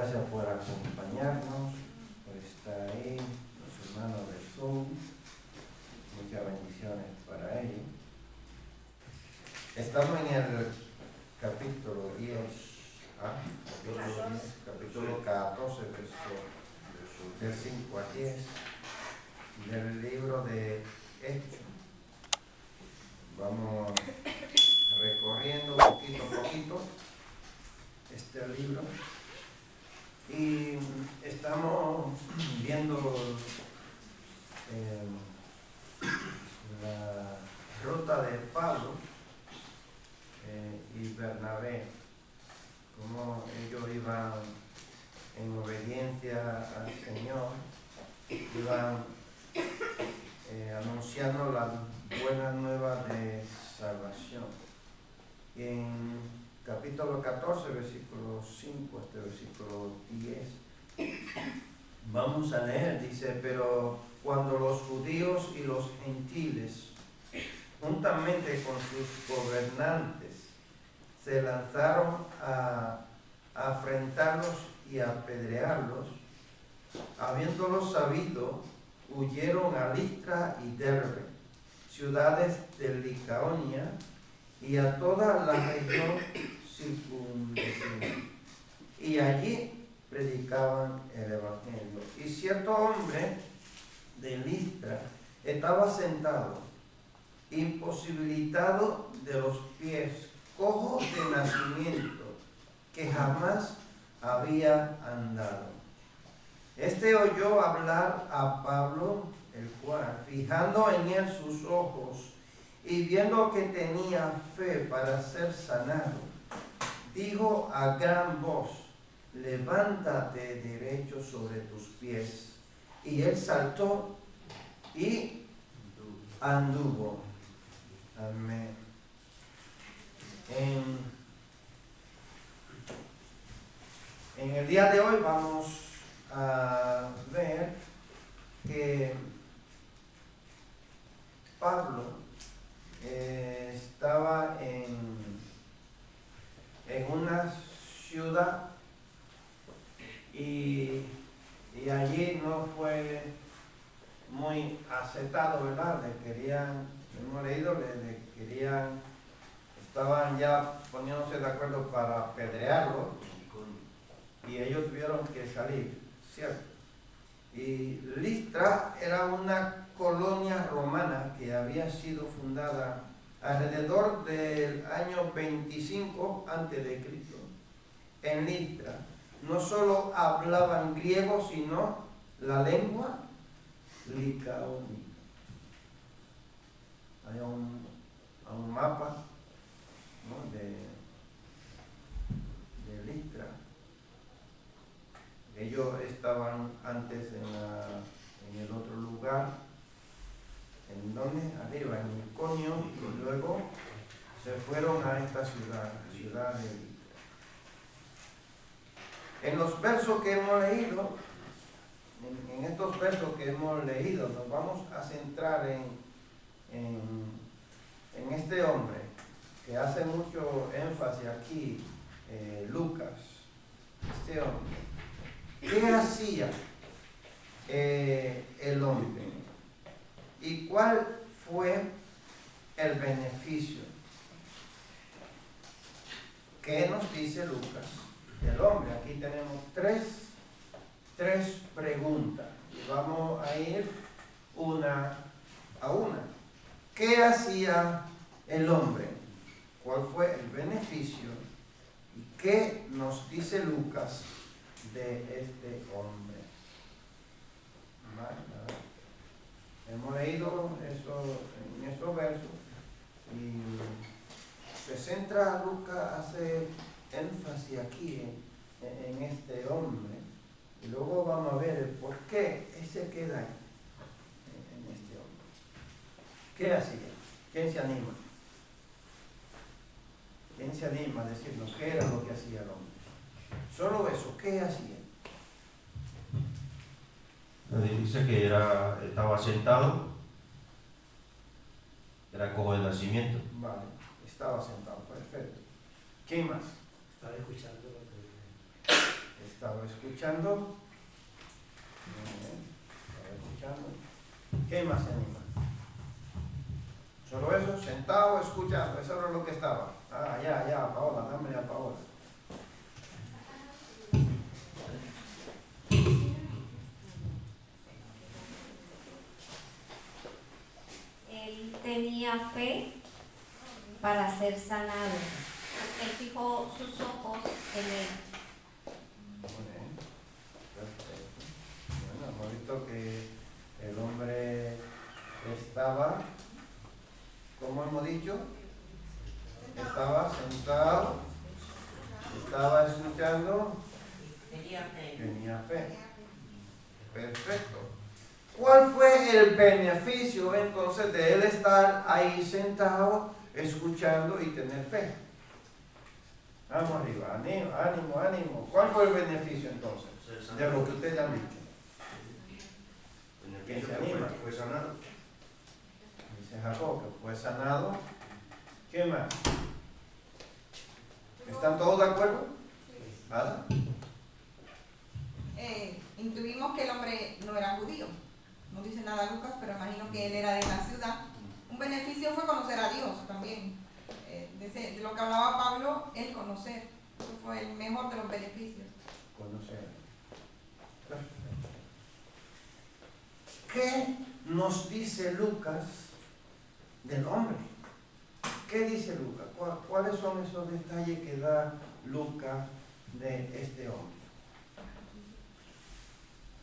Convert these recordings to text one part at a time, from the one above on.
gracias por acompañarnos, por estar ahí, los hermanos de Zoom. Muchas bendiciones para ellos. Estamos en el capítulo 10, capítulo 14, verso del 5 a 10, del libro de Hechos. Vamos recorriendo poquito a poquito este libro y estamos viendo la ruta de Pablo y Bernabé, cómo ellos iban en obediencia al Señor, iban anunciando las buenas nuevas de salvación. Y en capítulo 14, versículo 5 hasta versículo 10, vamos a leer, dice: pero cuando los judíos y los gentiles, juntamente con sus gobernantes, se lanzaron a afrentarlos y a apedrearlos, habiéndolos sabido, huyeron a Listra y Derbe, ciudades de Licaonia, y a toda la región circunvecina, y allí predicaban el evangelio. Y cierto hombre de Listra estaba sentado, imposibilitado de los pies, cojo de nacimiento, que jamás había andado. Este oyó hablar a Pablo, el cual, fijando en él sus ojos y viendo que tenía fe para ser sanado, dijo a gran voz: levántate derecho sobre tus pies. Y él saltó y anduvo. Amén. En el día de hoy vamos a ver que Pablo estaba en una ciudad y allí no fue muy aceptado, ¿verdad? Hemos leído, le querían, estaban ya poniéndose de acuerdo para apedrearlo y ellos tuvieron que salir, ¿cierto? Y Listra era una colonia romana que había sido fundada alrededor del año 25 a.C. En Listra no solo hablaban griego, sino la lengua licaónica. Hay un mapa, ¿no?, de Listra. Ellos estaban antes en el otro lugar, ¿en dónde? Arriba, en Iconio, y luego se fueron a esta ciudad, la ciudad de Listra. En los versos que hemos leído, en estos versos que hemos leído, nos vamos a centrar en este hombre que hace mucho énfasis aquí, Lucas. Este hombre, ¿qué hacía el hombre? ¿Y cuál fue el beneficio? ¿Qué nos dice Lucas del hombre? Aquí tenemos tres preguntas y vamos a ir una a una. ¿Qué hacía el hombre? ¿Cuál fue el beneficio? ¿Y qué nos dice Lucas de este hombre? Hemos leído eso en estos versos y se centra, Lucas hace énfasis aquí en este hombre, y luego vamos a ver el por qué se queda ahí, en este hombre. ¿Qué hacía? ¿Quién se anima? ¿Quién se anima a decirnos qué era lo que hacía el hombre? Solo eso, ¿qué hacía? Dice que estaba sentado, era cojo de nacimiento. Vale, estaba sentado, perfecto. ¿Quién más? Estaba escuchando lo que Estaba escuchando. Estaba escuchando. ¿Qué más se anima? Solo eso, sentado, escuchando. Eso era lo que estaba. Ah, ya, Paola, dame a Paola. Él tenía fe para ser sanado. Él fijó sus ojos en él. Muy bien, perfecto. Bueno, hemos visto que el hombre estaba, ¿cómo hemos dicho? Estaba sentado, estaba escuchando, tenía fe. Perfecto. ¿Cuál fue el beneficio entonces de él estar ahí sentado, escuchando y tener fe? Vamos arriba, ánimo. ¿Cuál fue el beneficio entonces de lo que ustedes han dicho? ¿Quién se anima? Fue sanado. Dice Jacob que fue sanado. ¿Qué más? ¿Están todos de acuerdo? ¿Nada? Intuimos que el hombre no era judío. No dice nada Lucas, pero imagino que él era de la ciudad. Un beneficio fue conocer a Dios también. De lo que hablaba Pablo, el conocer. Eso fue el mejor de los beneficios. Conocer. Perfecto. ¿Qué nos dice Lucas del hombre? ¿Qué dice Lucas? ¿Cuáles son esos detalles que da Lucas de este hombre?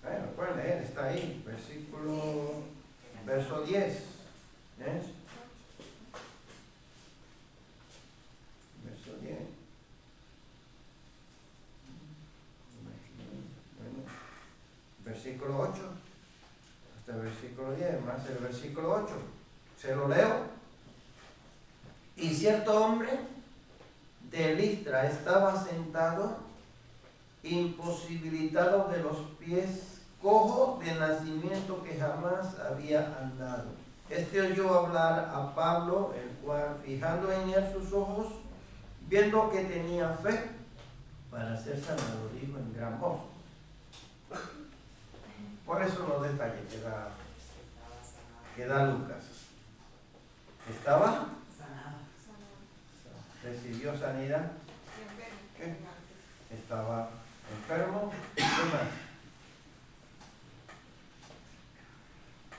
Bueno, pueden leer, está ahí, verso 10. Verso 10. Bueno, versículo 8. Hasta el versículo 10, más el versículo 8. Se lo leo. Y cierto hombre de Listra estaba sentado, imposibilitado de los pies, cojo de nacimiento, que jamás había andado. Este oyó hablar a Pablo, el cual, fijando en él sus ojos, viendo que tenía fe para ser sanado, dijo en gran voz. Por eso los detalles que da Lucas. Estaba recibió sanidad. ¿Qué? Estaba enfermo. ¿Qué más?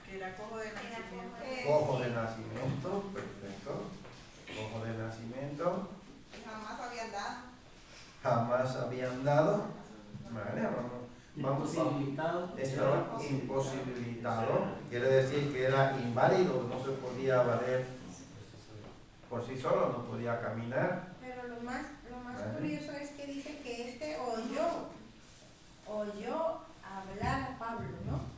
Que era cojo de nacimiento. Cojo de nacimiento, perfecto. Cojo de nacimiento. Jamás había andado. Jamás había andado. Vale, vamos. Estaba imposibilitado. Quiere decir que era inválido, no se podía valer por sí solo, no podía caminar. Pero lo más Vale. curioso es que dice que este oyó hablar a Pablo, ¿no?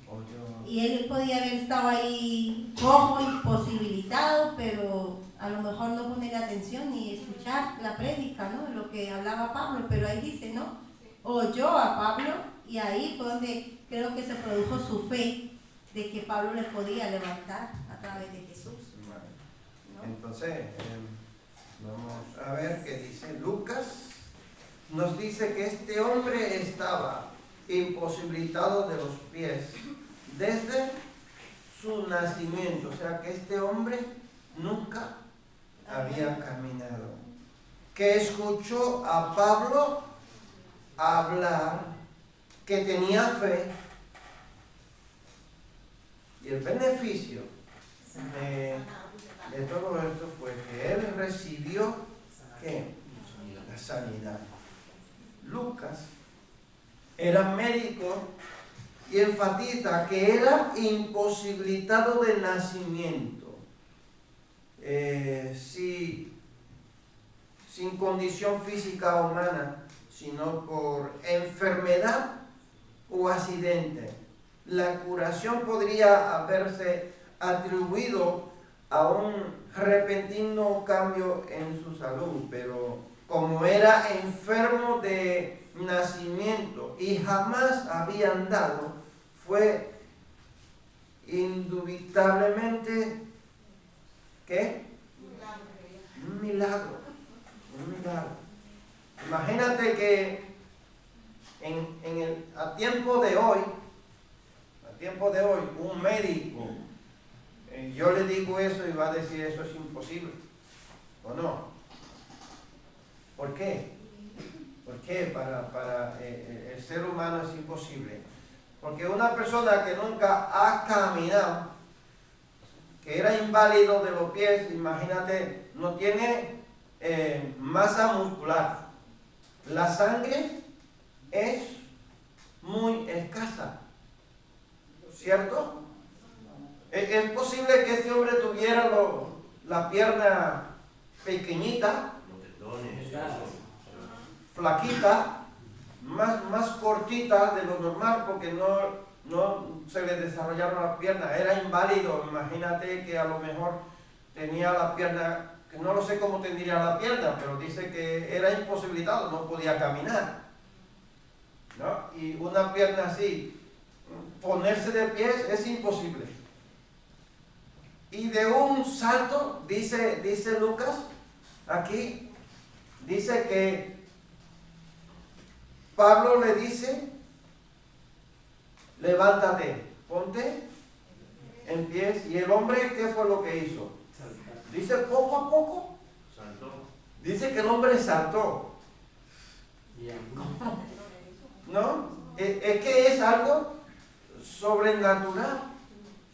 Y él podía haber estado ahí cojo, imposibilitado, pero a lo mejor no poner atención ni escuchar la prédica, ¿no? Lo que hablaba Pablo, pero ahí dice, ¿no? Oyó a Pablo y ahí fue donde creo que se produjo su fe de que Pablo le podía levantar a través de Jesús. Vale. Entonces, vamos a ver qué dice Lucas. Nos dice que este hombre estaba imposibilitado de los pies desde su nacimiento, o sea que este hombre nunca había caminado, que escuchó a Pablo hablar, que tenía fe, y el beneficio de todo esto fue que él recibió ¿qué? La sanidad. Lucas era médico y enfatiza que era imposibilitado de nacimiento, sin condición física humana, sino por enfermedad o accidente. La curación podría haberse atribuido a un repentino cambio en su salud, pero como era enfermo de nacimiento y jamás había andado, fue indubitablemente ¿qué? Un milagro. Imagínate que a tiempo de hoy, un médico, yo le digo eso y va a decir eso es imposible, ¿o no? ¿Por qué? ¿Por qué para el ser humano es imposible? Porque una persona que nunca ha caminado, que era inválido de los pies, imagínate, no tiene masa muscular. La sangre es muy escasa, ¿cierto? Es posible que este hombre tuviera la pierna pequeñita, flaquita, más cortita de lo normal, porque no se le desarrollaron las piernas, era inválido. Imagínate que a lo mejor tenía la pierna, que no lo sé cómo tendría la pierna, pero dice que era imposibilitado, no podía caminar, ¿no? Y una pierna así, ponerse de pies es imposible. Y de un salto, dice Lucas, aquí, dice que Pablo le dice, levántate, ponte en pies. Y el hombre, ¿qué fue lo que hizo? Dice poco a poco. Saltó. Dice que el hombre saltó. ¿No? Es que es algo sobrenatural.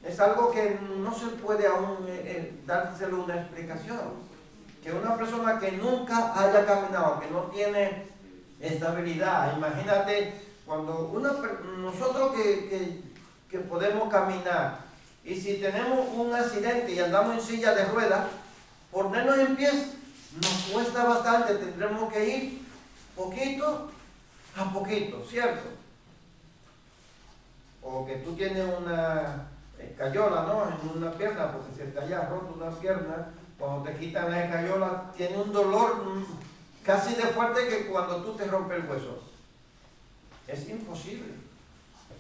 Es algo que no se puede aún dárselo una explicación. Que una persona que nunca haya caminado, que no tiene estabilidad, imagínate cuando nosotros que podemos caminar, y si tenemos un accidente y andamos en silla de ruedas, ponernos en pies nos cuesta bastante, tendremos que ir poquito a poquito, ¿cierto? O que tú tienes una escayola, ¿no?, en una pierna, porque se te haya roto una pierna, cuando te quitan la escayola, tiene un dolor casi de fuerte que cuando tú te rompes el hueso. Es imposible,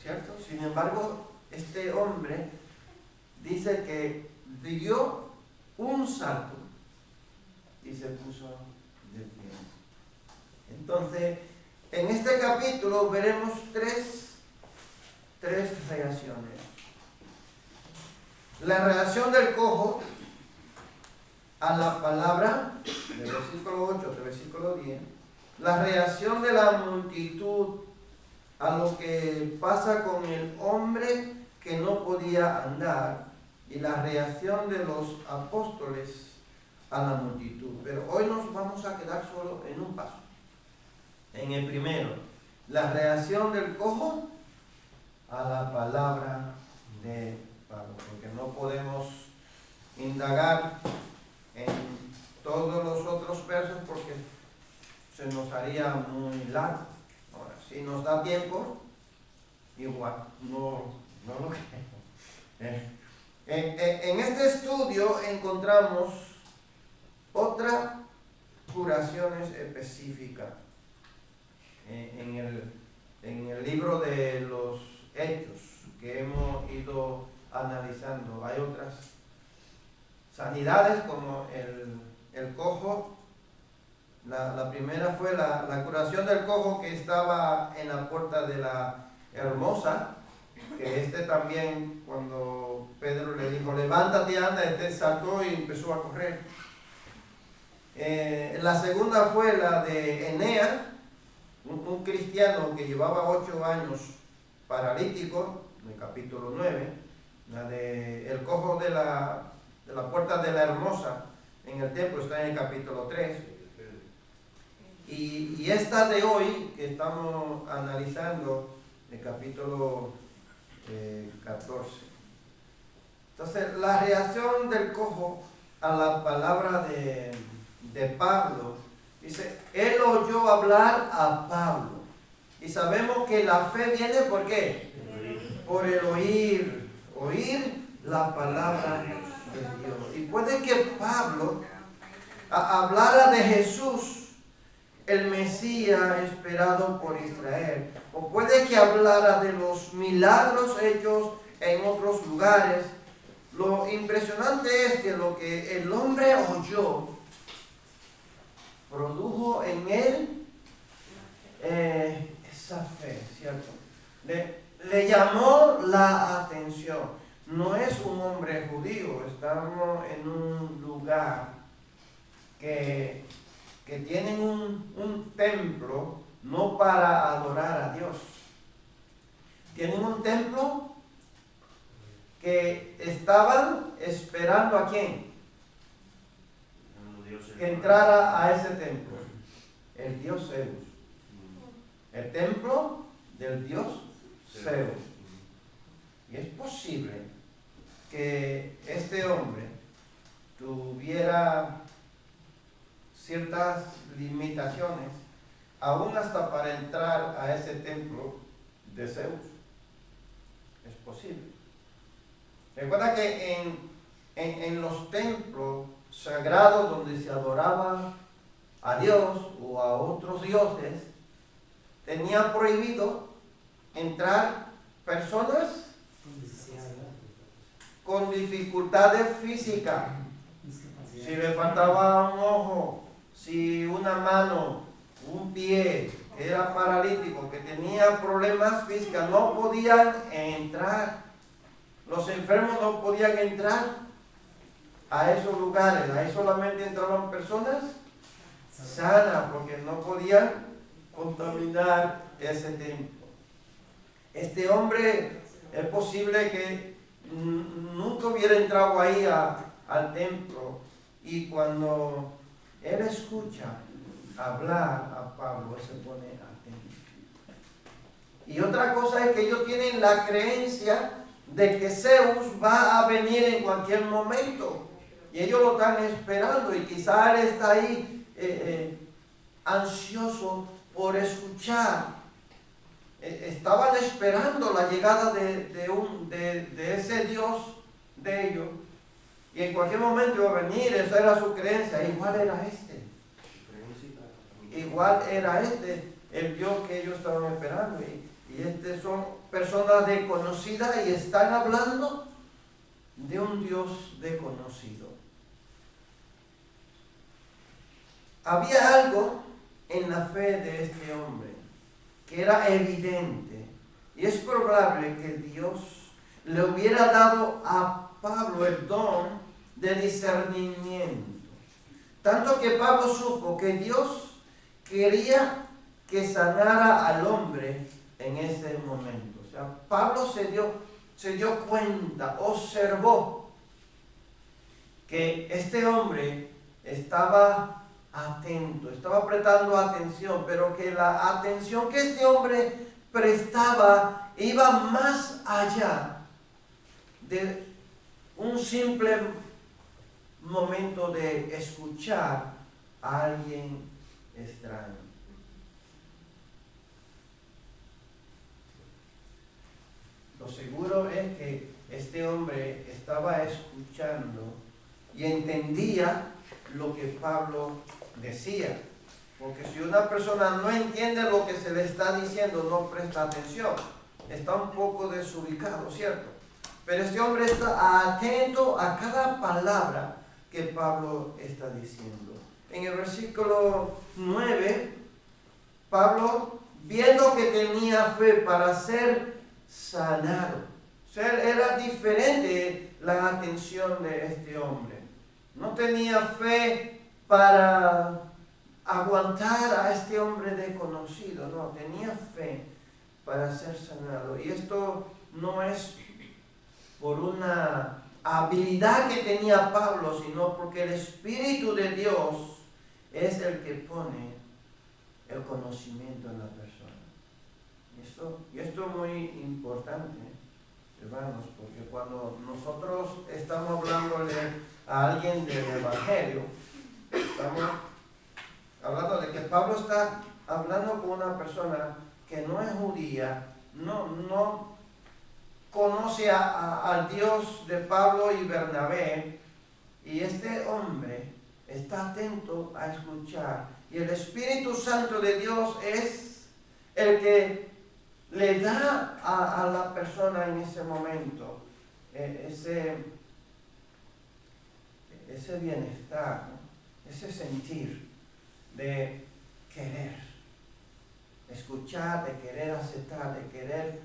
¿cierto? Sin embargo, este hombre dice que dio un salto y se puso de pie. Entonces, en este capítulo veremos tres reacciones. La reacción del cojo a la palabra, del versículo 8 al versículo 10. La reacción de la multitud a lo que pasa con el hombre que no podía andar, y la reacción de los apóstoles a la multitud. Pero hoy nos vamos a quedar solo en un paso. En el primero, la reacción del cojo a la palabra de Pablo, porque no podemos indagar en todos los otros versos porque se nos haría muy largo. Ahora, si nos da tiempo, igual, no lo creo. En este estudio encontramos otra curaciones específica. En el libro de los Hechos que hemos ido analizando, hay otras sanidades como el cojo. La primera fue la curación del cojo que estaba en la puerta de la Hermosa, que también, cuando Pedro le dijo levántate, anda, saltó y empezó a correr. La segunda fue la de Eneas, un cristiano que llevaba 8 años paralítico, en el capítulo 9. La de el cojo de la puerta de la Hermosa en el templo está en el capítulo 3. Y esta de hoy que estamos analizando, el capítulo 14. Entonces, la reacción del cojo a la palabra de Pablo, dice, él oyó hablar a Pablo. Y sabemos que la fe viene ¿por qué? Por el oír la palabra de Dios. Y puede que Pablo hablara de Jesús, el Mesías esperado por Israel, o puede que hablara de los milagros hechos en otros lugares. Lo impresionante es que lo que el hombre oyó produjo en él esa fe, ¿cierto? Le llamó la atención. No es un hombre judío, estamos en un lugar que tienen un templo no para adorar a Dios. Tienen un templo que estaban esperando ¿a quién? Que entrara a ese templo. El dios Zeus. El templo del dios Zeus. Y es posible que este hombre tuviera ciertas limitaciones, aún hasta para entrar a ese templo de Zeus. Es posible. Recuerda que en los templos sagrados donde se adoraba a Dios o a otros dioses, tenía prohibido entrar personas con dificultades físicas. Si le faltaba un ojo, si una mano, un pie, era paralítico, que tenía problemas físicos, no podían entrar. Los enfermos no podían entrar a esos lugares. Ahí solamente entraban personas sanas, porque no podían contaminar ese templo. Este hombre es posible que nunca hubiera entrado ahí al templo, y cuando él escucha hablar a Pablo, se pone atento. Y otra cosa es que ellos tienen la creencia de que Zeus va a venir en cualquier momento, y ellos lo están esperando, y quizá él está ahí ansioso por escuchar. Estaban esperando la llegada de ese Dios de ellos, y en cualquier momento iba a venir. Esa era su creencia. Igual era el Dios que ellos estaban esperando, y son personas desconocidas y están hablando de un Dios desconocido. Había algo en la fe de este hombre que era evidente, y es probable que Dios le hubiera dado a Pablo el don de discernimiento, tanto que Pablo supo que Dios quería que sanara al hombre en ese momento. O sea, Pablo se dio cuenta, observó que este hombre estaba atento, estaba prestando atención, pero que la atención que este hombre prestaba iba más allá de un simple momento de escuchar a alguien extraño. Lo seguro es que este hombre estaba escuchando y entendía lo que Pablo decía. Porque si una persona no entiende lo que se le está diciendo, no presta atención, está un poco desubicado, ¿cierto? Pero este hombre está atento a cada palabra que Pablo está diciendo. En el versículo 9, Pablo, viendo que tenía fe para ser sanado, o sea, era diferente la atención de este hombre. No tenía fe para aguantar a este hombre desconocido, no, tenía fe para ser sanado. Y esto no es por una habilidad que tenía Pablo, sino porque el Espíritu de Dios es el que pone el conocimiento en la persona. Y esto es muy importante, hermanos, porque cuando nosotros estamos hablándole a alguien del Evangelio, estamos hablando de que Pablo está hablando con una persona que no es judía, no conoce al Dios de Pablo y Bernabé, y este hombre está atento a escuchar, y el Espíritu Santo de Dios es el que le da a la persona en ese momento ese bienestar, ¿no? Ese sentir de querer. escuchar, de querer aceptar, de querer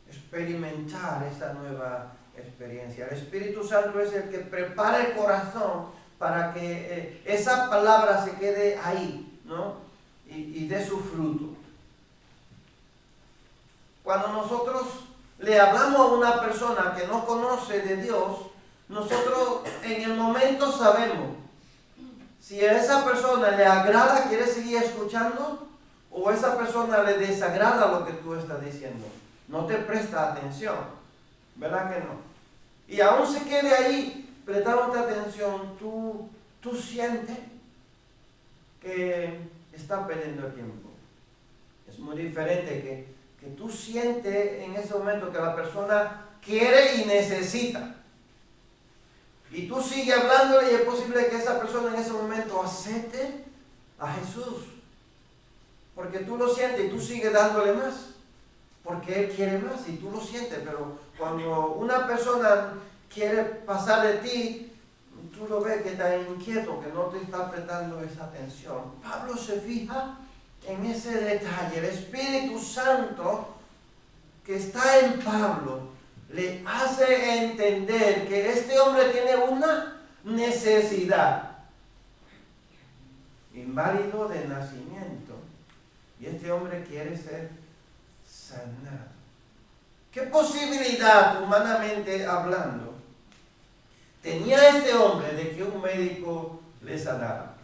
experimentar esa nueva experiencia. El Espíritu Santo es el que prepara el corazón para que esa palabra se quede ahí, ¿no? Y dé su fruto. Cuando nosotros le hablamos a una persona que no conoce de Dios, nosotros en el momento sabemos si a esa persona le agrada, quiere seguir escuchando, o a esa persona le desagrada lo que tú estás diciendo. No te presta atención, ¿verdad que no? Y aún se quede ahí prestándote atención, tú sientes que está perdiendo el tiempo. Es muy diferente que tú sientes en ese momento que la persona quiere y necesita. Y tú sigues hablándole y es posible que esa persona en ese momento acepte a Jesús. Porque tú lo sientes y tú sigues dándole más. Porque Él quiere más y tú lo sientes. Pero cuando una persona quiere pasar de ti, tú lo ves que está inquieto, que no te está prestando esa atención. Pablo se fija en ese detalle. El Espíritu Santo que está en Pablo le hace entender que este hombre tiene una necesidad. Inválido de nacimiento. Y este hombre quiere ser sanado. ¿Qué posibilidad, humanamente hablando, tenía este hombre de que un médico le sanara?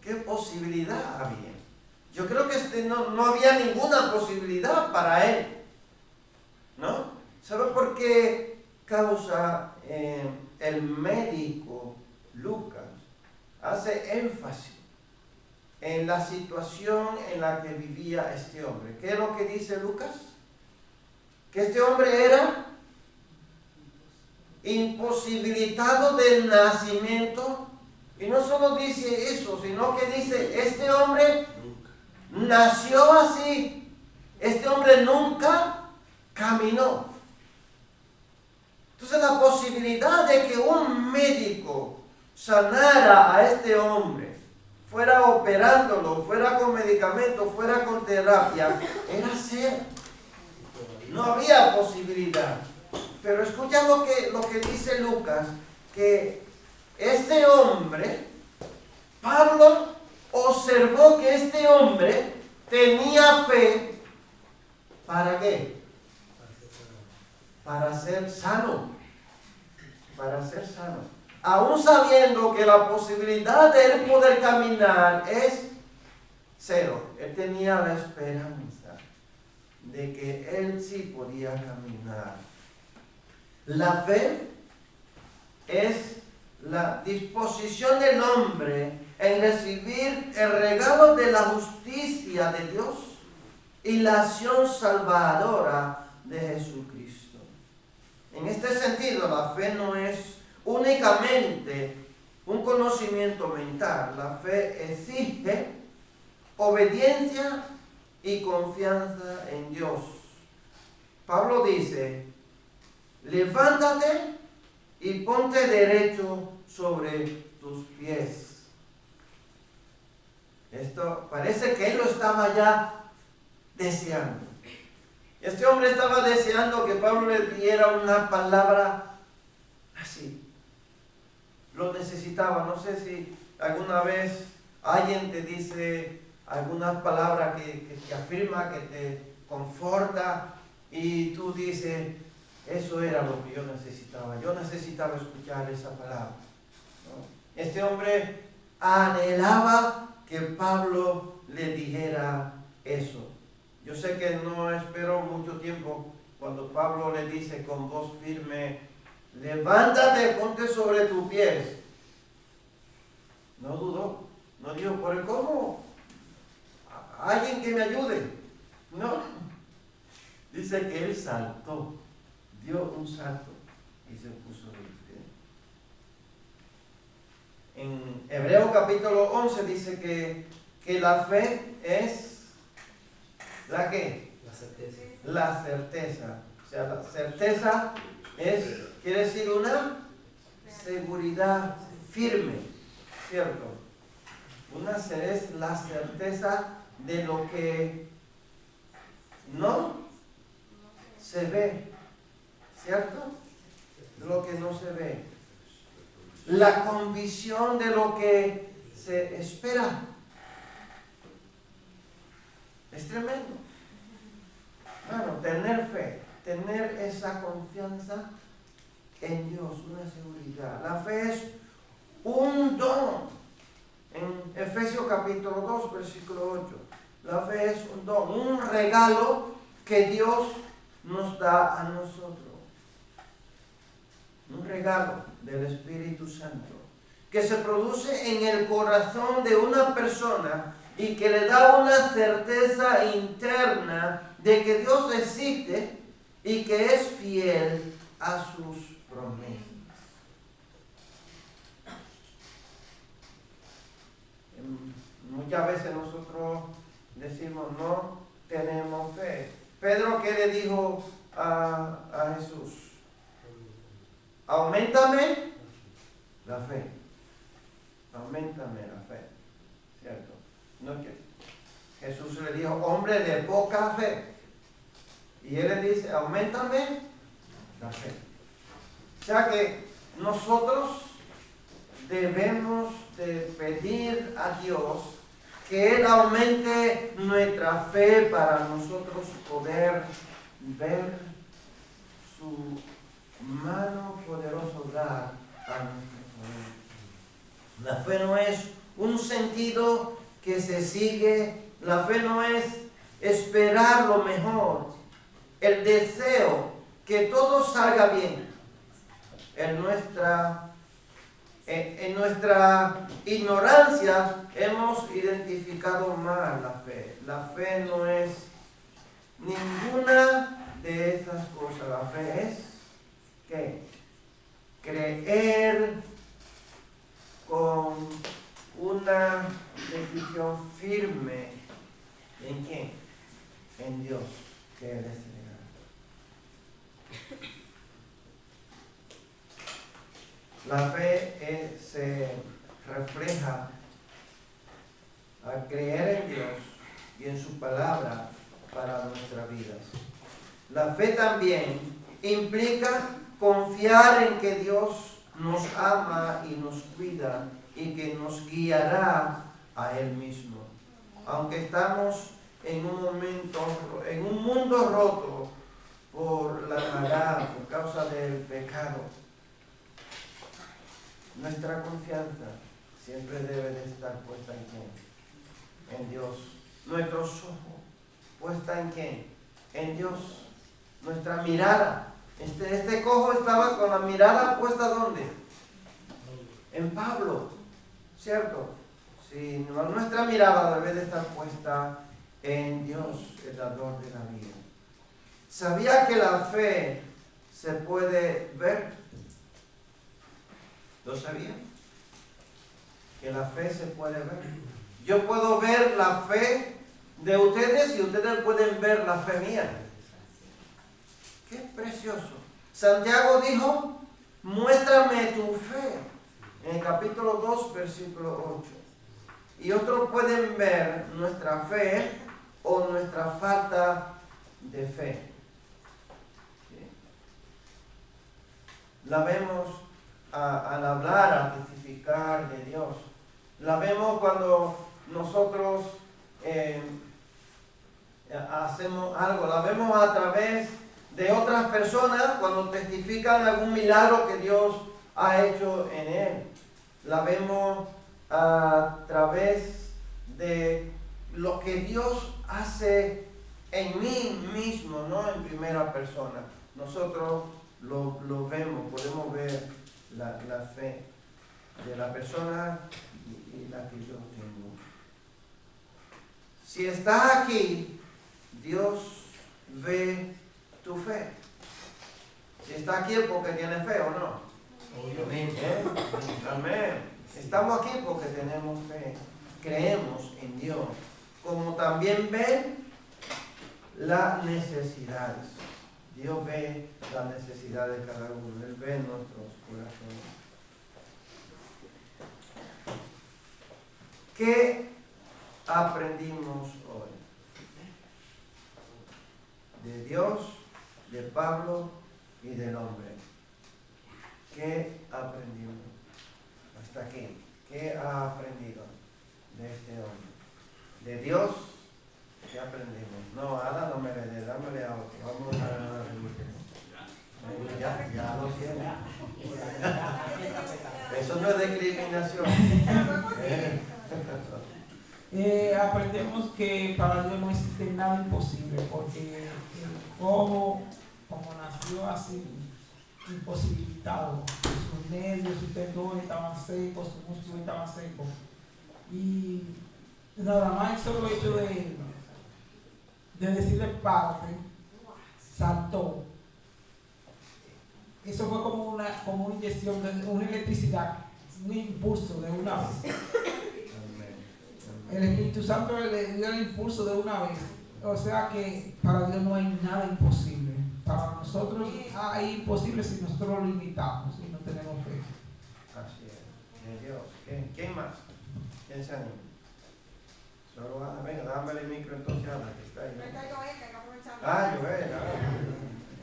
¿Qué posibilidad había? Yo creo que no había ninguna posibilidad para él, ¿no? ¿Sabe por qué causa el médico Lucas hace énfasis en la situación en la que vivía este hombre? ¿Qué es lo que dice Lucas? Que este hombre era imposibilitado del nacimiento. Y no solo dice eso, sino que dice, este hombre nació así. Este hombre nunca caminó. Entonces la posibilidad de que un médico sanara a este hombre, fuera operándolo, fuera con medicamentos, fuera con terapia, era cero. No había posibilidad. Pero escucha lo que dice Lucas, que este hombre, Pablo observó que este hombre tenía fe. ¿Para qué? Para ser sano. Para ser sano. Aún sabiendo que la posibilidad de él poder caminar es cero. Él tenía la esperanza de que él sí podía caminar. La fe es la disposición del hombre en recibir el regalo de la justicia de Dios y la acción salvadora de Jesucristo. En este sentido, la fe no es únicamente un conocimiento mental. La fe exige obediencia y confianza en Dios. Pablo dice, levántate y ponte derecho sobre tus pies. Esto parece que él lo estaba ya deseando. Este hombre estaba deseando que Pablo le diera una palabra así. Lo necesitaba. No sé si alguna vez alguien te dice alguna palabra que te afirma, que te conforta y tú dices, eso era lo que yo necesitaba. Yo necesitaba escuchar esa palabra, ¿no? Este hombre anhelaba que Pablo le dijera eso. Yo sé que no esperó mucho tiempo cuando Pablo le dice con voz firme, levántate, ponte sobre tus pies. No dudó, no dijo, ¿por el cómo? Alguien que me ayude. No. Dice que él saltó. Dio un salto y se puso de pie. En Hebreos capítulo 11 dice que la fe es ¿la qué? La certeza. La certeza. O sea, la certeza quiere decir una seguridad firme, ¿cierto? es la certeza de lo que no se ve, ¿cierto? De lo que no se ve. La convicción de lo que se espera. Es tremendo. Bueno, tener fe, tener esa confianza en Dios, una seguridad. La fe es un don. En Efesios capítulo 2, versículo 8. La fe es un don, un regalo que Dios nos da a nosotros. Un regalo del Espíritu Santo que se produce en el corazón de una persona y que le da una certeza interna de que Dios existe y que es fiel a sus promesas. Muchas veces nosotros decimos no tenemos fe. Pedro, ¿qué le dijo a Jesús? Auméntame la fe. Auméntame la fe. ¿Cierto? No que Jesús le dijo, hombre de poca fe. Y él le dice, auméntame la fe. O sea que nosotros debemos de pedir a Dios que Él aumente nuestra fe para nosotros poder ver su mano poderosa obrar a nuestro favor. La fe no es un sentido que se sigue, la fe no es esperar lo mejor, el deseo que todo salga bien. En nuestra ignorancia hemos identificado mal la fe. La fe no es ninguna de esas cosas. La fe es ¿qué? Creer con una decisión firme. ¿En quién? En Dios, que Él es real. La fe se refleja al creer en Dios y en su palabra para nuestras vidas. La fe también implica confiar en que Dios nos ama y nos cuida y que nos guiará a Él mismo. Aunque estamos en un mundo roto por la maldad, por causa del pecado, nuestra confianza siempre debe de estar puesta en quién? En Dios. Nuestros ojos puesta en quién? En Dios. Nuestra mirada. Este cojo estaba con la mirada puesta ¿dónde? En Pablo. ¿Cierto? Sí, nuestra mirada debe de estar puesta en Dios, el dador de la vida. ¿Sabía que la fe se puede ver? ¿Lo sabían? Que la fe se puede ver. Yo puedo ver la fe de ustedes y ustedes pueden ver la fe mía. ¡Qué precioso! Santiago dijo, muéstrame tu fe. En el capítulo 2, versículo 8. Y otros pueden ver nuestra fe o nuestra falta de fe. ¿Sí? La vemos al hablar, a testificar de Dios. La vemos cuando nosotros hacemos algo. La vemos a través de otras personas cuando testifican algún milagro que Dios ha hecho en él. La vemos a través de lo que Dios hace en mí mismo, no en primera persona. Nosotros lo vemos, podemos ver la fe de la persona y la que yo tengo. Si estás aquí, Dios ve tu fe. Si está aquí es porque tiene fe o no. Amén. Amén. Estamos aquí porque tenemos fe. Creemos en Dios. Como también ve las necesidades. Dios ve las necesidades de cada uno. Él ve nuestros corazones. ¿Qué aprendimos hoy? De Dios, de Pablo y del hombre. ¿Qué aprendimos? Hasta aquí. ¿Qué ha aprendido de este hombre? De Dios, ¿qué aprendimos? No, Ada, no me le dé, dámele a otro. Vamos a ya lo tiene. Eso no es discriminación. Aprendemos que para Dios no existe nada imposible, porque el cojo, como nació así, imposibilitado, sus nervios, sus tendones estaban secos, sus músculos estaban secos, y nada más el solo hecho de decirle parte, saltó. Eso fue como una inyección, una electricidad, un impulso de una vez. El Espíritu Santo le dio el impulso de una vez. O sea que para Dios no hay nada imposible. Para nosotros hay imposible si nosotros lo limitamos y no tenemos fe. Así es. De Dios. ¿Quién más? ¿Quién se anima? Solo Ana. Venga, dame el micro entonces a Ana, que está ahí. Joel.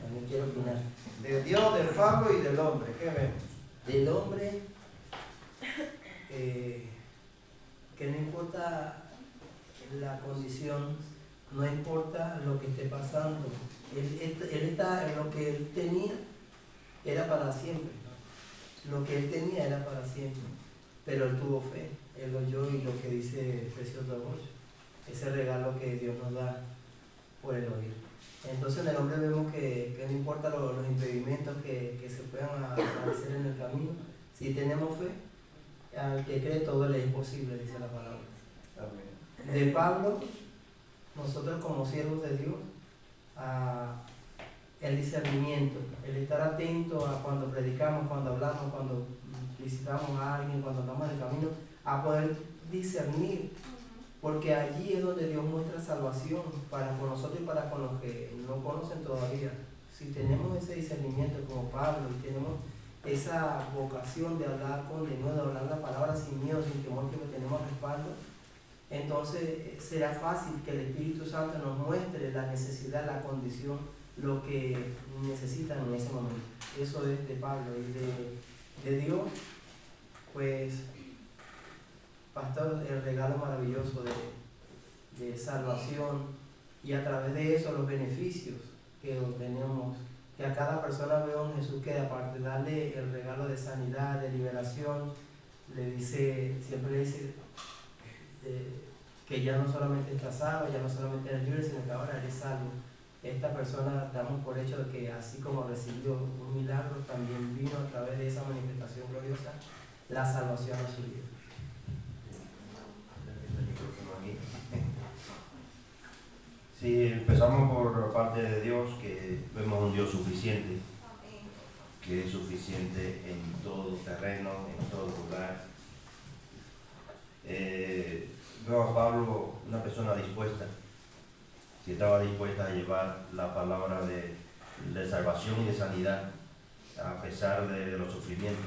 También quiero opinar. De Dios, del Pablo y del hombre. ¿Qué vemos? Del hombre, que no importa la condición, no importa lo que esté pasando, él está en lo que él tenía, era para siempre. Lo que él tenía era para siempre. Pero él tuvo fe, él oyó y lo que dice Efesios 2:8, ese regalo que Dios nos da por el oír. Entonces en el hombre vemos que no importa los impedimentos que se puedan aparecer en el camino, si tenemos fe, al que cree todo le es posible, dice la palabra. Amén. De Pablo, nosotros como siervos de Dios, el discernimiento, el estar atento a cuando predicamos, cuando hablamos, cuando visitamos a alguien, cuando andamos en el camino, a poder discernir, porque allí es donde Dios muestra salvación para con nosotros y para con los que no conocen todavía. Si tenemos ese discernimiento como Pablo y tenemos esa vocación de hablar con denuedo, de hablar la palabra sin miedo, sin temor, que tenemos respaldo, entonces será fácil que el Espíritu Santo nos muestre la necesidad, la condición, lo que necesitan en ese momento. Eso es de Pablo. Y de Dios, pues, pastor, el regalo maravilloso de salvación, y a través de eso los beneficios que obtenemos, que a cada persona veo en Jesús, que aparte de darle el regalo de sanidad, de liberación, le dice, siempre le dice que ya no solamente está salvo, ya no solamente eres libre, sino que ahora eres salvo. Esta persona damos por hecho de que así como recibió un milagro, también vino a través de esa manifestación gloriosa la salvación a su vida. Si empezamos por parte de Dios, que vemos un Dios suficiente, que es suficiente en todo terreno, en todo lugar. Veo a Pablo una persona dispuesta, que estaba dispuesta a llevar la palabra de salvación y de sanidad, a pesar de los sufrimientos.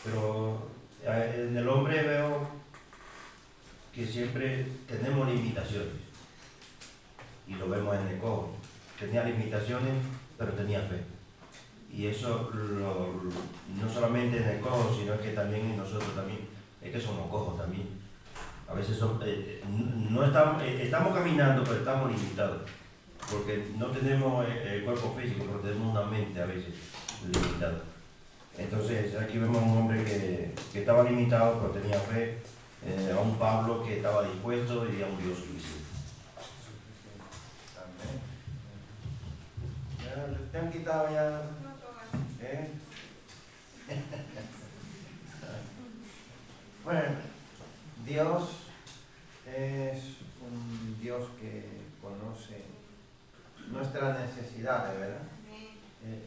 Pero en el hombre veo que siempre tenemos limitaciones, y lo vemos en el cojo. Tenía limitaciones, pero tenía fe. Y eso no solamente en el cojo, sino que también en nosotros también. Es que somos cojos también. A veces no estamos caminando, pero estamos limitados. Porque no tenemos el cuerpo físico, pero tenemos una mente a veces limitada. Entonces aquí vemos a un hombre que estaba limitado, pero tenía fe. A un Pablo que estaba dispuesto y a un Dios suficiente. ¿Te han quitado ya? Bueno, Dios es un Dios que conoce nuestras necesidades, ¿verdad?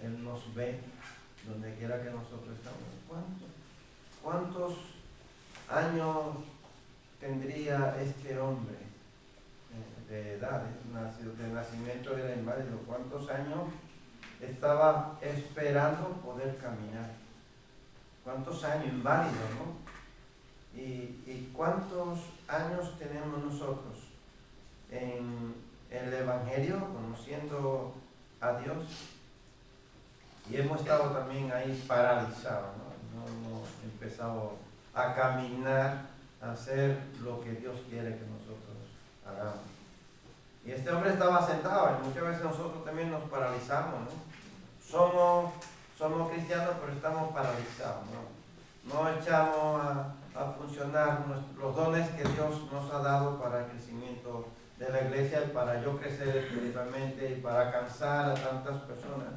Él nos ve donde quiera que nosotros estamos. ¿Cuántos años tendría este hombre de edad, de nacimiento era inválido? ¿Cuántos años estaba esperando poder caminar? ¿Cuántos años inválido, no? ¿Y cuántos años tenemos nosotros en el Evangelio, conociendo a Dios? Y hemos estado también ahí paralizados, ¿no? No hemos empezado a caminar, a hacer lo que Dios quiere que nosotros hagamos. Y este hombre estaba sentado, y muchas veces nosotros también nos paralizamos, ¿no? Somos cristianos, pero estamos paralizados, ¿no? No echamos a funcionar los dones que Dios nos ha dado para el crecimiento de la iglesia y para yo crecer espiritualmente y para alcanzar a tantas personas.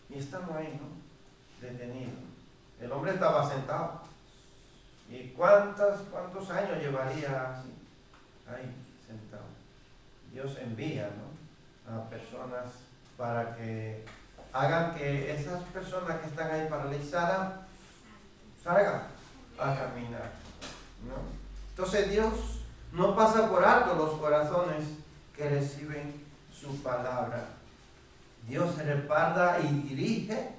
Y estamos ahí, ¿no? Detenidos. El hombre estaba sentado. ¿Y cuántos años llevaría así? Ahí, sentado. Dios envía, ¿no? A personas para que hagan que esas personas que están ahí paralizadas salgan a caminar, ¿no? Entonces Dios no pasa por alto los corazones que reciben su palabra. Dios se respalda y dirige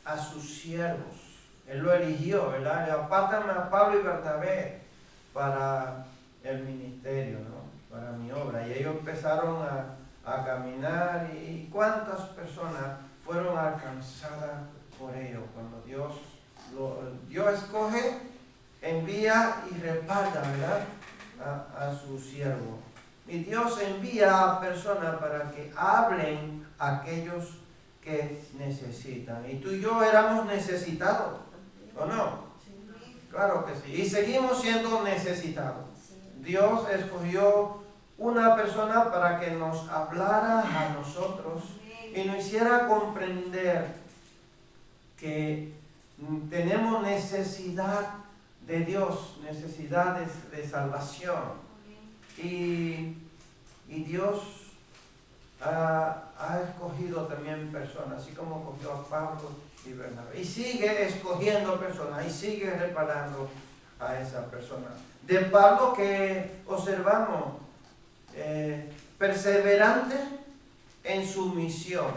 a sus siervos. Él lo eligió, ¿verdad? Le apártame a Pablo y Bernabé para el ministerio, ¿no? Para mi obra. Y ellos empezaron a caminar. ¿Y cuántas personas fueron alcanzadas por ellos? Cuando Dios escoge, envía y respalda, ¿verdad? A su siervo. Y Dios envía a personas para que hablen a aquellos que necesitan. Y tú y yo éramos necesitados, ¿o no? Claro que sí. Y seguimos siendo necesitados. Dios escogió una persona para que nos hablara a nosotros y nos hiciera comprender que tenemos necesidad de Dios, necesidades de salvación. Y Dios ha escogido también personas, así como escogió a Pablo y Bernabé. Y sigue escogiendo personas y sigue respaldando a esa persona. De Pablo que observamos, perseverante en su misión,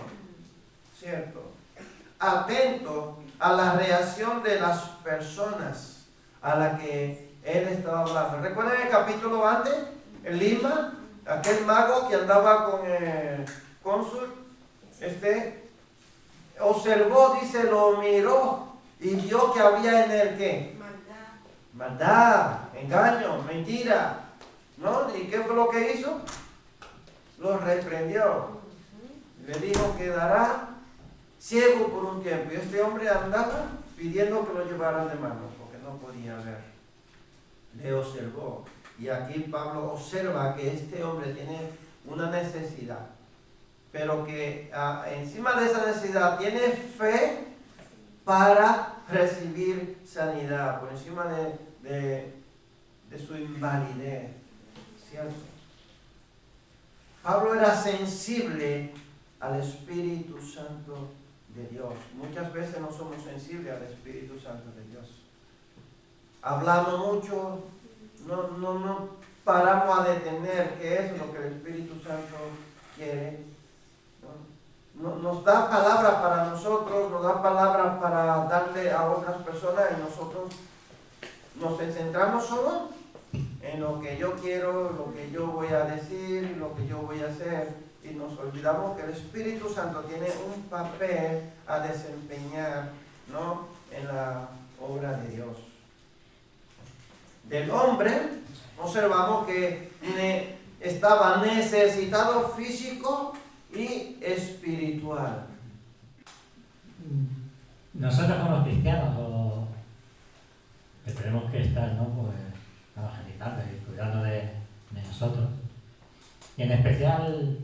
¿cierto? Atento a la reacción de las personas a las que él estaba hablando. ¿Recuerdan el capítulo antes? En Lima, aquel mago que andaba con el cónsul, observó, dice, lo miró y vio que había en él ¿qué? Maldad, engaño, mentira, ¿no? ¿Y qué fue lo que hizo? Lo reprendió. Le dijo, quedará ciego por un tiempo. Y este hombre andaba pidiendo que lo llevaran de mano, porque no podía ver. Le observó. Y aquí Pablo observa que este hombre tiene una necesidad, pero que encima de esa necesidad tiene fe para recibir sanidad, por encima de su invalidez, ¿cierto? Pablo era sensible al Espíritu Santo de Dios. Muchas veces no somos sensibles al Espíritu Santo de Dios. Hablamos mucho, no paramos a detener qué es lo que el Espíritu Santo quiere. Nos da palabra para nosotros, nos da palabra para darle a otras personas y nosotros nos centramos solo en lo que yo quiero, lo que yo voy a decir, lo que yo voy a hacer, y nos olvidamos que el Espíritu Santo tiene un papel a desempeñar, ¿no? En la obra de Dios. Del hombre observamos que estaba necesitado físico y espiritual. Nosotros como cristianos que tenemos que estar, ¿no? Pues evangelizando y cuidando de nosotros, y en especial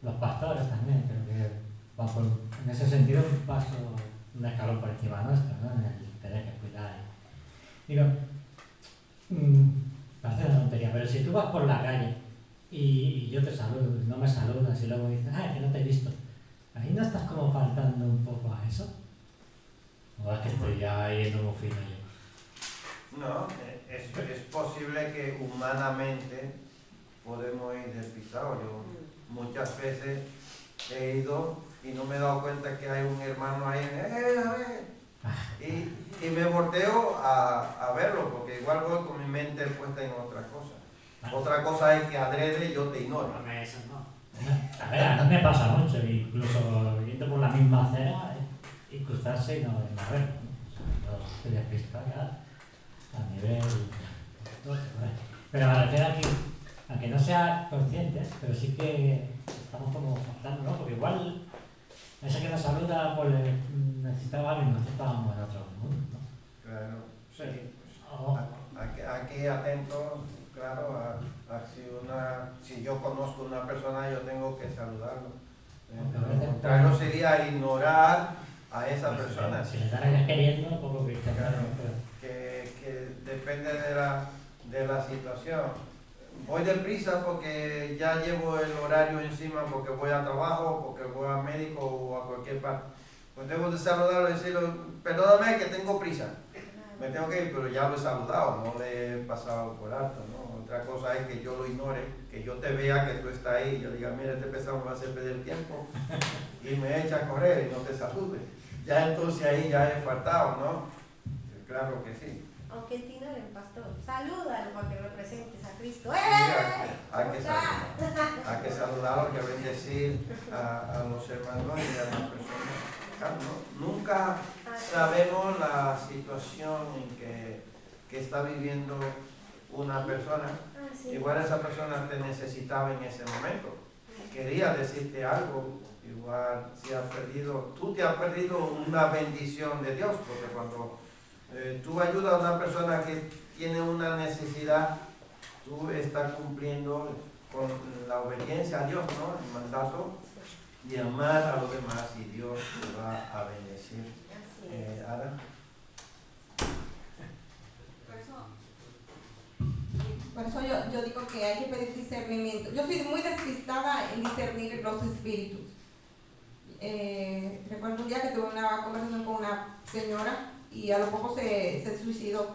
los pastores también, creo que van en ese sentido un escalón por encima nuestro, ¿no? En el tener que cuidar. Digo, parece una tontería, pero si tú vas por la calle y yo te saludo, no me saludas y luego dices, que no te he visto, ahí no estás como faltando un poco a eso. ¿O es que estoy ya yendo muy fino yo? No, es posible que humanamente podemos ir despistados. Yo muchas veces he ido y no me he dado cuenta que hay un hermano ahí, a ver, Y me volteo a verlo, porque igual voy con mi mente puesta en otra cosa. Otra cosa es que adrede yo te ignoro. Eso no. A ver, a mí me pasa mucho, incluso yendo por la misma acera y cruzarse y no verlo. Yo estoy despistado ya a nivel. Pero me refiero a que no sea consciente, pero sí que estamos como forzando, ¿no? Porque igual ese que nos saluda, pues necesitaba algo y nosotros estábamos en otro mundo, ¿no? Claro, sí. Oh. Aquí atento, claro, si yo conozco a una persona, yo tengo que saludarlo. Lo contrario sería ignorar a esa persona. Si le están queriendo, poco que claro, que depende de la situación. Voy deprisa porque ya llevo el horario encima, porque voy a trabajo, porque voy a médico o a cualquier parte. Pues debo de saludarlo y decirle, perdóname que tengo prisa. Me tengo que ir, pero ya lo he saludado, no le he pasado por alto, ¿no? Otra cosa es que yo lo ignore, que yo te vea que tú estás ahí y yo diga, mira, este pesado me va a hacer perder tiempo y me echa a correr y no te salude. Ya entonces ahí ya he faltado, ¿no? Claro que sí. Aunque Tina le pastor, salúdalo para que representes a Cristo. Hay que saludarlo, hay que bendecir a los hermanos y a las personas. Nunca sabemos la situación en que está viviendo una persona. Igual esa persona te necesitaba en ese momento. Quería decirte algo. Igual si has perdido, tú te has perdido una bendición de Dios, porque cuando tú ayudas a una persona que tiene una necesidad, tú estás cumpliendo con la obediencia a Dios, ¿no? El mandato de amar a los demás y Dios te va a bendecir. Ada. Por eso yo digo que hay que pedir discernimiento. Yo soy muy despistada en discernir los espíritus. Recuerdo un día que tuve una conversación con una señora y a lo poco se suicidó.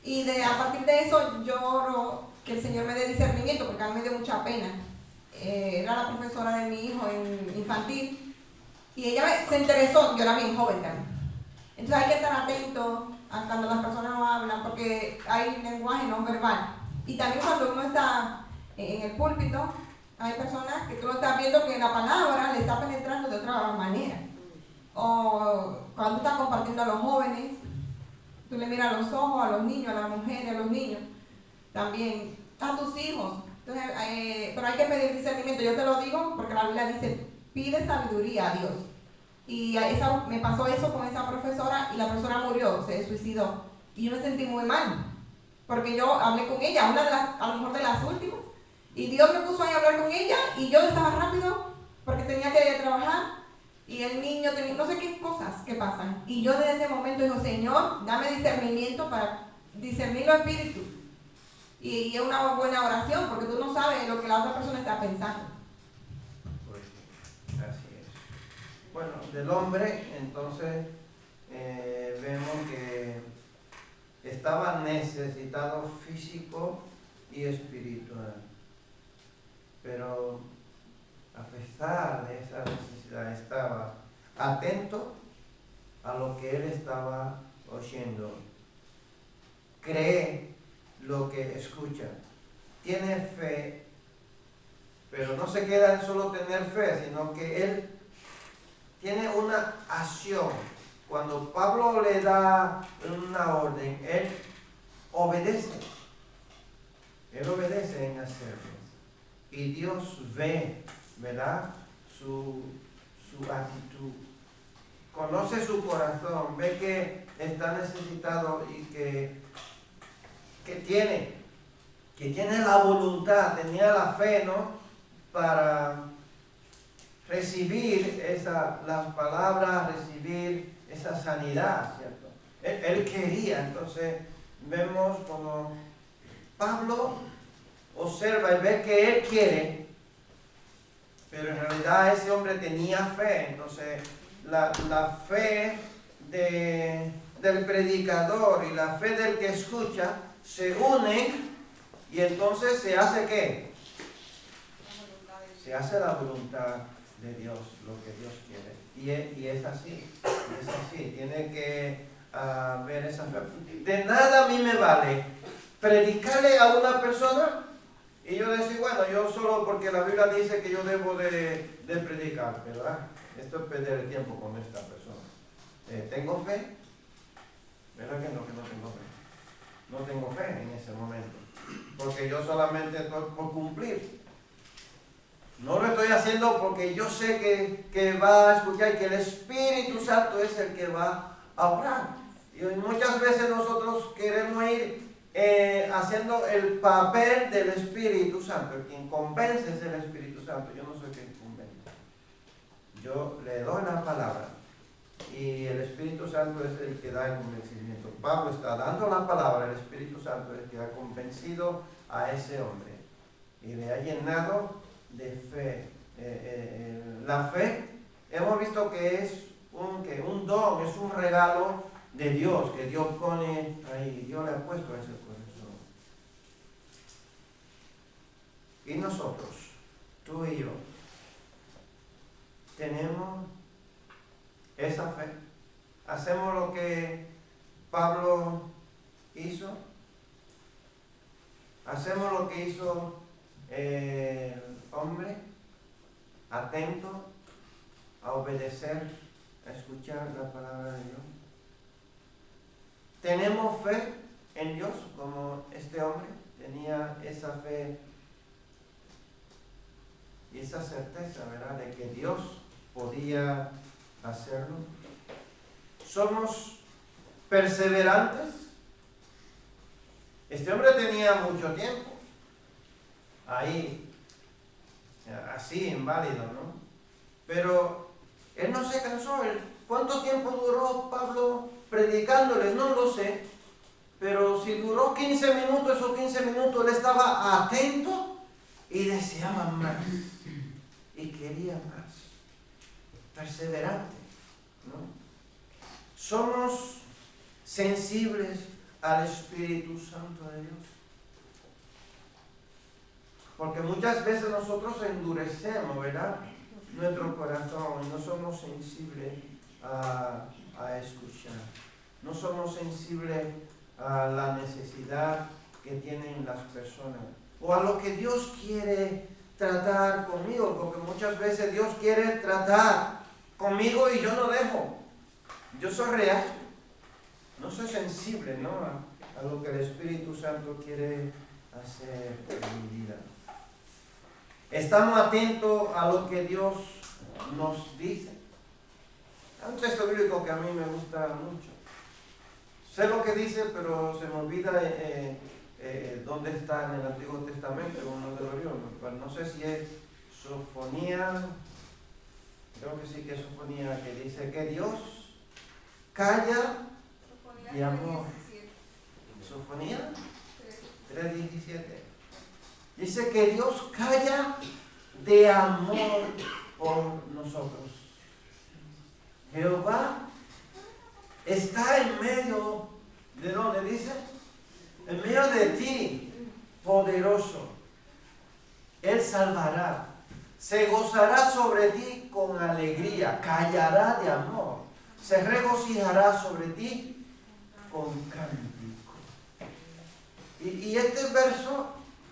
Y a partir de eso yo oro que el Señor me dé discernimiento, porque a mí me dio mucha pena. Era la profesora de mi hijo en infantil y ella se interesó, yo era bien joven también. Entonces hay que estar atento a cuando las personas no hablan, porque hay lenguaje no verbal. Y también cuando uno está en el púlpito, hay personas que tú lo estás viendo que la palabra le está penetrando de otra manera. O cuando tú estás compartiendo a los jóvenes, tú le miras a los ojos, a los niños, a las mujeres, a los niños, también a tus hijos. Entonces, pero hay que pedir discernimiento. Yo te lo digo porque la Biblia dice, pide sabiduría a Dios. Y me pasó eso con esa profesora y la profesora murió, se suicidó. Y yo me sentí muy mal, porque yo hablé con ella, a lo mejor de las últimas. Y Dios me puso ahí a hablar con ella y yo estaba rápido porque tenía que trabajar. Y el niño tenía no sé qué cosas que pasan. Y yo desde ese momento digo, Señor, dame discernimiento para discernir los espíritus. Y es una buena oración porque tú no sabes lo que la otra persona está pensando. Pues, así es. Bueno, del hombre, entonces, vemos que estaba necesitado físico y espiritual. Pero a pesar de esa necesidad, estaba atento a lo que él estaba oyendo. Cree lo que escucha. Tiene fe, pero no se queda en solo tener fe, sino que él tiene una acción. Cuando Pablo le da una orden, él obedece. Él obedece en hacerlo. Y Dios ve, ¿verdad?, su actitud. Conoce su corazón, ve que está necesitado y que tiene la voluntad, tenía la fe, ¿no?, para recibir las palabras, recibir esa sanidad, ¿cierto? Él quería, entonces vemos como Pablo observa y ve que él quiere, pero en realidad ese hombre tenía fe. Entonces la fe del predicador y la fe del que escucha se unen y entonces se hace ¿qué? Se hace la voluntad de Dios, lo que Dios quiere. Y es así, tiene que ver esa fe. De nada a mí me vale predicarle a una persona y yo decir, bueno, yo solo porque la Biblia dice que yo debo de predicar, ¿verdad? Esto es perder el tiempo con esta persona. ¿Tengo fe? ¿Verdad que no tengo fe? No tengo fe en ese momento, porque yo solamente estoy por cumplir. No lo estoy haciendo porque yo sé que va a escuchar y que el Espíritu Santo es el que va a obrar. Y muchas veces nosotros queremos ir haciendo el papel del Espíritu Santo. Quien convence es el Espíritu Santo. Yo no soy quien convence. Yo le doy la palabra y el Espíritu Santo es el que da el convencimiento. Pablo está dando la palabra, el Espíritu Santo es el que ha convencido a ese hombre y le ha llenado de fe. La fe hemos visto que es un don, es un regalo de Dios, que Dios pone ahí, Dios le ha puesto a ese corazón. Y nosotros, tú y yo, tenemos esa fe. Hacemos lo que Pablo hizo. Hacemos lo que hizo el hombre, atento a obedecer, a escuchar la palabra de Dios. Tenemos fe en Dios como este hombre tenía esa fe y esa certeza, ¿verdad?, de que Dios podía hacerlo. Somos perseverantes. Este hombre tenía mucho tiempo ahí, así inválido, ¿no? Pero él no se cansó. ¿Cuánto tiempo duró Pablo predicándoles? No lo sé. Pero si duró 15 minutos, esos 15 minutos él estaba atento y deseaba más. Y quería más. Perseverante, ¿no? Somos sensibles al Espíritu Santo de Dios. Porque muchas veces nosotros endurecemos, ¿verdad?, nuestro corazón y no somos sensibles a escuchar. No somos sensibles a la necesidad que tienen las personas o a lo que Dios quiere tratar conmigo, porque muchas veces Dios quiere tratar conmigo y yo no dejo. Yo soy reacio, no soy sensible, ¿no?, a lo que el Espíritu Santo quiere hacer en mi vida. Estamos atentos a lo que Dios nos dice. Hay un texto bíblico que a mí me gusta mucho. Sé lo que dice, pero se me olvida dónde está en el Antiguo Testamento, uno de los libros. No sé si es Sofonía, creo que sí que es Sofonía, que dice que Dios calla de amor. Sofonía 3:17. Dice que Dios calla de amor por nosotros. Jehová está en medio de donde dice, en medio de ti, poderoso. Él salvará, se gozará sobre ti con alegría, callará de amor, se regocijará sobre ti con cántico. Y este verso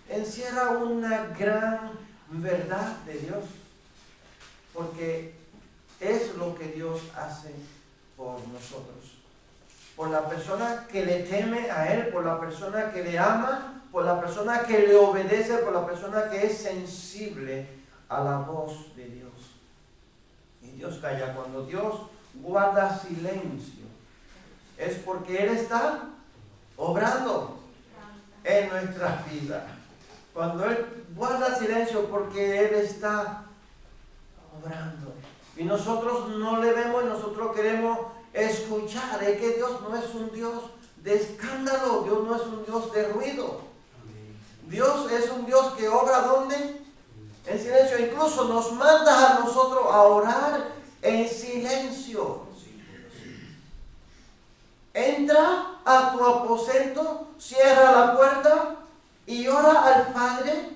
encierra una gran verdad de Dios, porque es lo que Dios hace por nosotros, por la persona que le teme a Él, por la persona que le ama, por la persona que le obedece, por la persona que es sensible a la voz de Dios. Y Dios calla. Cuando Dios guarda silencio, es porque Él está obrando en nuestra vida. Cuando Él guarda silencio, porque Él está obrando. Y nosotros no le vemos y nosotros queremos escuchar. Es que Dios no es un Dios de escándalo, Dios no es un Dios de ruido. Dios es un Dios que obra ¿dónde? En silencio. Incluso nos manda a nosotros a orar en silencio. Entra a tu aposento, cierra la puerta y ora al Padre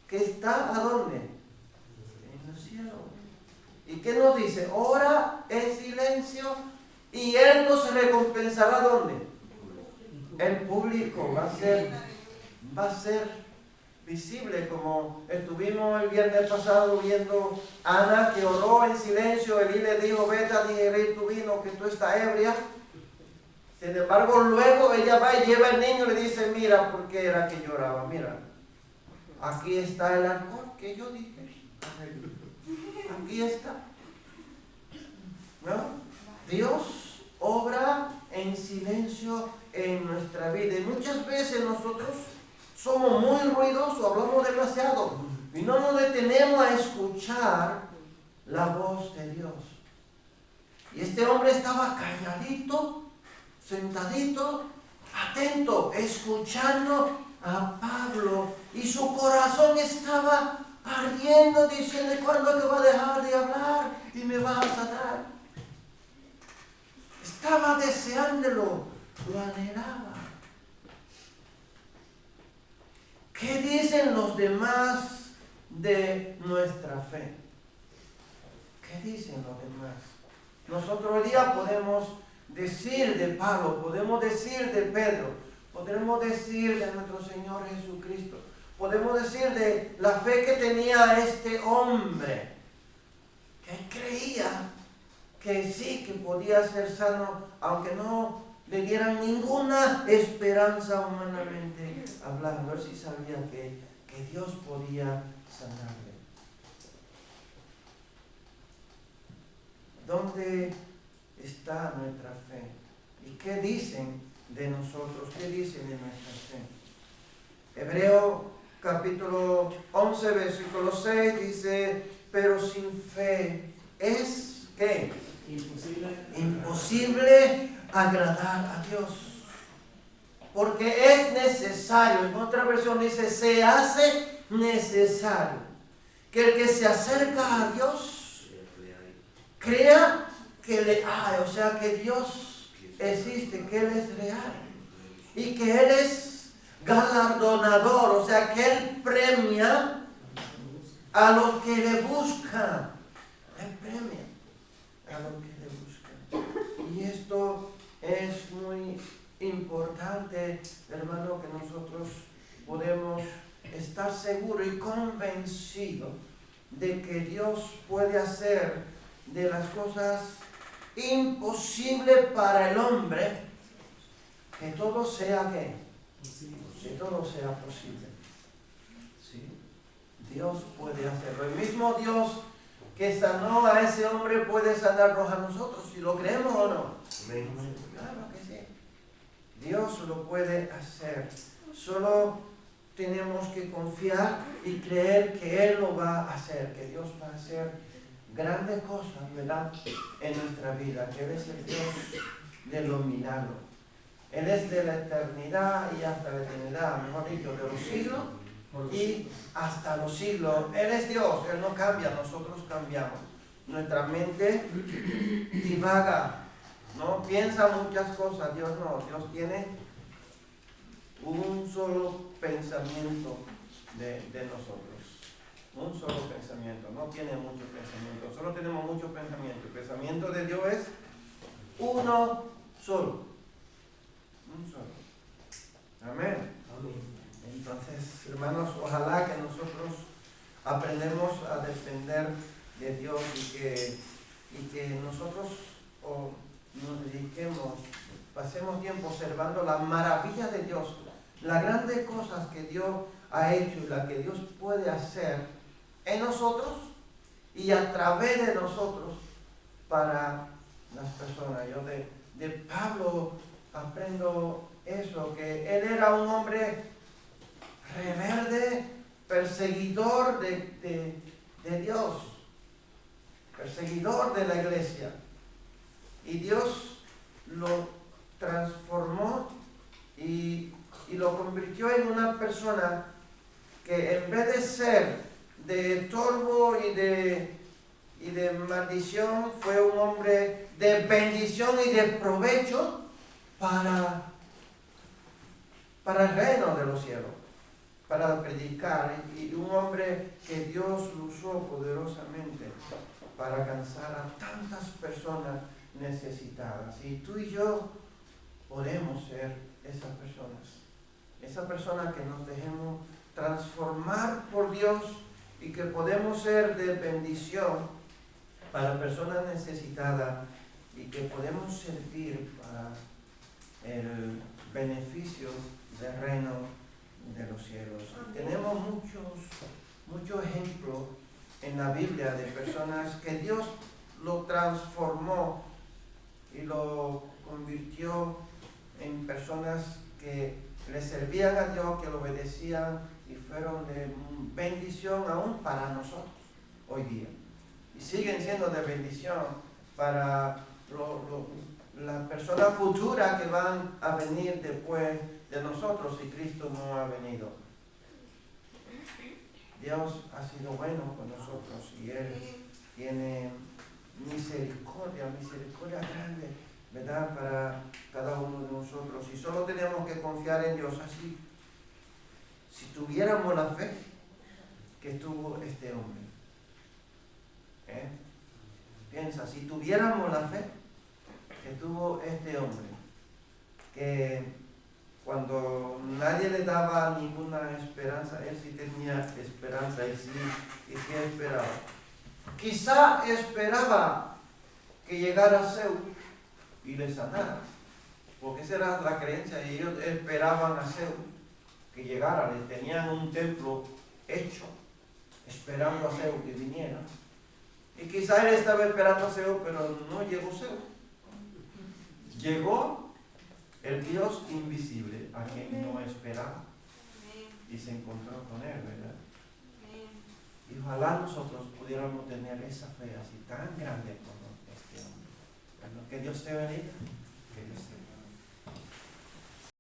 que está ¿a dónde? cielo. ¿Y qué nos dice? Ora en silencio y Él nos recompensará. ¿Dónde? En público. Va a ser visible, como estuvimos el viernes pasado viendo a Ana que oró en silencio. Elí le dijo: vete a digerir tu vino, que tú estás ebria. Sin embargo, luego ella va y lleva al niño y le dice: mira, ¿por qué era que lloraba? Mira, aquí está el alcohol que yo dije. Aquí está. ¿No? Dios obra en silencio en nuestra vida. Y muchas veces nosotros somos muy ruidosos, hablamos demasiado y no nos detenemos a escuchar la voz de Dios. Y este hombre estaba calladito, sentadito, atento, escuchando a Pablo, y su corazón estaba ardiendo, diciendo: ¿cuándo te va a dejar de hablar y me vas a sanar? Estaba deseándolo, lo anhelaba. ¿Qué dicen los demás de nuestra fe? ¿Qué dicen los demás? Nosotros hoy día podemos decir de Pablo, podemos decir de Pedro, podemos decir de nuestro Señor Jesucristo, podemos decir de la fe que tenía este hombre, que él creía que sí, que podía ser sano, aunque no le dieran ninguna esperanza humanamente hablando. Él sí sabía que Dios podía sanarle. ¿Dónde está nuestra fe? ¿Y qué dicen de nosotros? ¿Qué dicen de nuestra fe? Hebreo capítulo 11, versículo 6 dice: pero sin fe es, ¿qué? Imposible agradar a Dios. Porque es necesario, en otra versión dice: se hace necesario que el que se acerca a Dios crea que le hay, o sea, que Dios existe, que Él es real y que Él es galardonador, o sea, que Él premia a los que le buscan. Él premia a los que le buscan. Y esto es muy importante, hermano, que nosotros podemos estar seguros y convencidos de que Dios puede hacer de las cosas imposibles para el hombre, que todo sea ¿qué? Que todo sea posible. ¿Sí? Dios puede hacerlo. El mismo Dios que sanó a ese hombre puede sanarnos a nosotros, si lo creemos o no. Claro que sí. Dios lo puede hacer. Solo tenemos que confiar y creer que Él lo va a hacer, que Dios va a hacer grandes cosas, ¿verdad?, en nuestra vida, que Él es el Dios de los milagros. Él es de la eternidad y hasta la eternidad, mejor dicho, de los siglos y hasta los siglos. Él es Dios, Él no cambia, nosotros cambiamos. Nuestra mente divaga, ¿no? Piensa muchas cosas, Dios no. Dios tiene un solo pensamiento de nosotros. Un solo pensamiento, no tiene muchos pensamientos, solo tenemos muchos pensamientos. El pensamiento de Dios es uno solo. Un solo. Amén. Entonces, hermanos, ojalá que nosotros aprendamos a depender de Dios y que nosotros nos dediquemos, pasemos tiempo observando las maravillas de Dios, las grandes cosas que Dios ha hecho y las que Dios puede hacer en nosotros y a través de nosotros para las personas. Yo de Pablo aprendo eso, que él era un hombre rebelde, perseguidor de Dios, perseguidor de la iglesia, y Dios lo transformó y lo convirtió en una persona que, en vez de ser de estorbo y de maldición, fue un hombre de bendición y de provecho para el reino de los cielos. para predicar y un hombre que Dios lo usó poderosamente para alcanzar a tantas personas necesitadas. Y tú y yo podemos ser esas personas que nos dejemos transformar por Dios y que podemos ser de bendición para personas necesitadas y que podemos servir para el beneficio del reino de los cielos. Tenemos muchos ejemplos en la Biblia de personas que Dios lo transformó y lo convirtió en personas que le servían a Dios, que lo obedecían y fueron de bendición aún para nosotros hoy día. Y siguen siendo de bendición para las personas futuras que van a venir después de nosotros si Cristo no ha venido. Dios ha sido bueno con nosotros y Él tiene misericordia grande, ¿verdad?, para cada uno de nosotros. Y solo tenemos que confiar en Dios así. Si tuviéramos la fe que tuvo este hombre, piensa, si tuviéramos la fe que tuvo este hombre, que cuando nadie le daba ninguna esperanza, él sí tenía esperanza, él sí esperaba. Quizá esperaba que llegara Zeus y le sanara, porque esa era la creencia, y ellos esperaban a Zeus que llegara, le tenían un templo hecho, esperando a Zeus que viniera. Y quizá él estaba esperando a Zeus, pero no llegó Zeus. Llegó el Dios invisible a quien no esperaba y se encontró con él, ¿verdad? Y ojalá nosotros pudiéramos tener esa fe así tan grande como este hombre. Que Dios te bendiga.